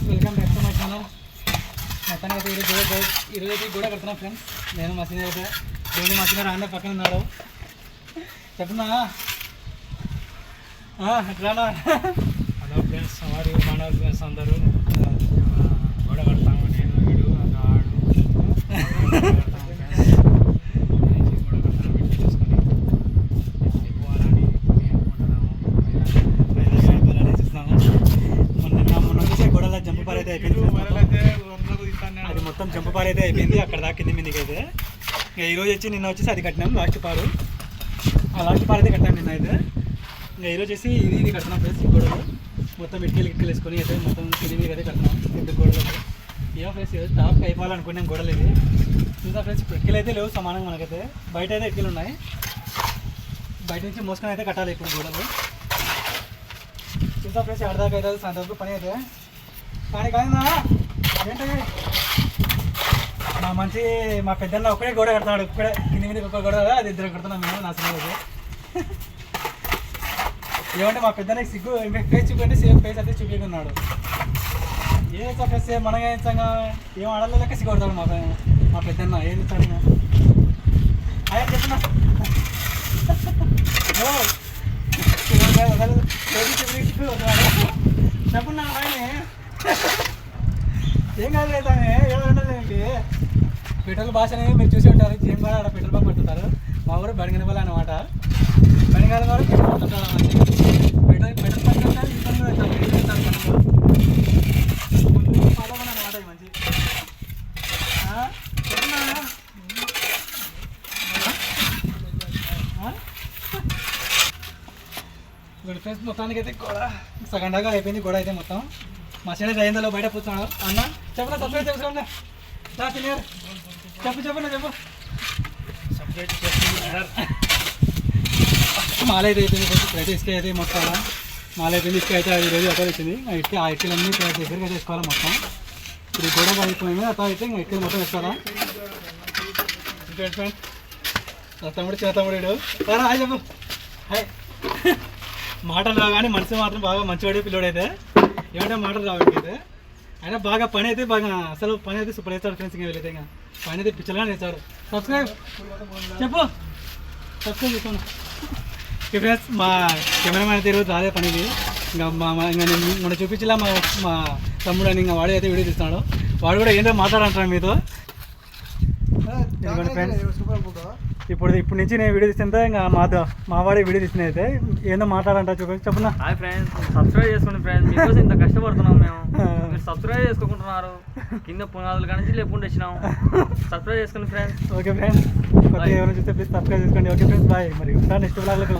Welcome back to my channel. మొత్తానికి అయితే ఈరోజు గోడ కడుతున్నాం ఫ్రెండ్స్. నేను మా సీనియర్ అయితే ధోని మా సీనియర్ ఆయన పక్కన ఉన్నాడు. చెప్తున్నా ఎట్లానా? హలో ఫ్రెండ్స్, మరి మన ఫ్రెండ్స్ అందరూ గోడ కడతాము. నేను వీడు అది ఆడు కడతాము ఫ్రెండ్స్. గోడ కడతాము ఇంటి చూసుకొని అయిపోవాలని అనుకుంటున్నాము. చూస్తున్నాము. మొన్న వచ్చేసి గోడల జంపు పార అయితే అయిపోయింది. అది మొత్తం జంపు పార అయితే అయిపోయింది. అక్కడ దాకా కింది మీదకి అయితే ఇంకా ఈరోజు వచ్చి నిన్న వచ్చేసి అది కట్టినాం లాస్ట్ పారు. ఆ లాస్ట్ పార అయితే కట్టాము నిన్న అయితే. ఇంకా ఈరోజు వచ్చి ఇది కట్టినాం ప్లేస్ ఈ గోడలు మొత్తం ఇటుకలు వేసుకొని అయితే మొత్తం కింది మీద అయితే కట్టినాం. ఎందుకు గోడలు ఏమో ఫ్రెండ్స్ ఈరోజు టాప్ అయిపోవాలనుకున్నాం గోడలు ఇది. చూసా ఫ్రెండ్స్ ఇప్పుడు ఇటుకలు అయితే లేవు సమానంగా మనకైతే. బయట అయితే ఇటుకలు ఉన్నాయి. బయట నుంచి మోసుకొని అయితే కట్టాలి ఇప్పుడు గోడలు. చూసా ఫ్రెండ్స్ ఆడదాకా అయితే సాయంత్రం పని అయితే కానీ ఏంటంటే మా పెద్దన్న ఒక్కడే గోడ కడతాడు. ఇక్కడే కింది మీద ఒక్క గోడ అది ఇద్దరు కడుతున్నాం మేము నా సినిమా. ఏమంటే మా పెద్దన్నకి సిగ్గు ఫేస్ చూపంటే సేమ్ ఫేస్ అయితే చూపించుకున్నాడు. ఏం ఫేస్ మనగా ఏం ఆడలేక సిగ్గు కొడతాడు మా పెద్దన్న. ఏం ఇస్తాడు ఆయన చెప్తున్నా చెప్పున్నా ఆయన ఏం కాదు అవుతానే ఏమంటే పెట్రోల్ భాషనే మీరు చూసి ఉంటారు. జీఎం కూడా ఆడ పెట్రోల్ బంక్ పట్టుతారు. మా ఊరు బడిగినపల్లి అనమాట. బడిగాల వారు పెట్రోల్ పట్టుతారు. పెట్రోల్ బంక్ వెళ్తారు. ఇబ్బంది పెడతారు. అనమాట మంచి ఇప్పుడు ఫ్రెండ్స్ మొత్తానికి అయితే గోడ సగం దాకా అయిపోయింది. గోడ అయితే మొత్తం మా సైడ్ అయిందో బయట కూర్చున్నాడు. అన్న చెప్పనా సబ్స్క్రైబ్ చేసుకోండి నా సీనియర్. చెప్పు సబ్స్క్రైబ్ చేసుకుని మాల అయితే అయిపోయింది. కొంచెం అయితే ఇసుక అయితే మొత్తం మాల అయిపోయింది. ఇసుక అయితే 5 రోజులు అక్కడ వచ్చింది. ఇటుక ఆ ఇటుకలన్నీ దగ్గరికి అయితే వేసుకోవాలి మొత్తం. ఇప్పుడు గోడ అయిపోయింది. అట్లా అయితే ఇంకా ఇటుకలు మొత్తం వేసుకోవాలా. ఫ్రెండ్స్ తమ్ముడు చిన్న తమ్ముడు హాయ్ చెప్పు. హాయ్. మాటలు రావు కానీ మనసు మాత్రం బాగా మంచివాడే పిల్లోడు అయితే. ఏమంటే మాటలు రావు అయితే. అయినా బాగా పని అయితే బాగా అసలు పని అయితే సూపర్ వేస్తాడు ఫ్రెండ్స్. ఇంకా వెళ్ళైతే ఇంకా పని అయితే పిచ్చలుగా వేస్తాడు. సబ్స్క్రైబ్ చెప్పు. సబ్స్క్రైబ్ చేసుకోండి. ఓకే ఫ్రెండ్స్, మా కెమెరామ్యాన్ అయితే ఈరోజు రాలే పనికి. ఇంకా ఇంకా నేను మొన్న చూపించలా మా తమ్ముడు అని ఇంకా వాడు అయితే వీడియో తీస్తున్నాడు. వాడు కూడా ఏంటో మాట్లాడంటాడు మీతో. ఫ్రెండ్స్ ఇప్పుడు నుంచి నేను వీడియో తీస్తుంటే ఇంకా మా వాడే వీడియో తీసిన అయితే ఏందో మాట్లాడంటా చెప్పున్నా. హాయ్ ఫ్రెండ్స్, సబ్స్క్రైబ్ చేసుకోండి ఫ్రెండ్స్. మీకోసం ఇంత కష్టపడుతున్నాం మేము. మీరు సబ్స్క్రైబ్ చేసుకుంటున్నారు. కింద పునాదులు కానీ లేకుండా వచ్చినాం. సబ్స్క్రైబ్ చేసుకోండి ఫ్రెండ్స్. ఓకే ఫ్రెండ్స్, కొత్తగా ఎవరైనా చూస్తే ప్లీజ్ సబ్స్క్రైబ్ చేసుకోండి. Okay friends, bye. మరి నెక్స్ట్ బ్లాగ్లో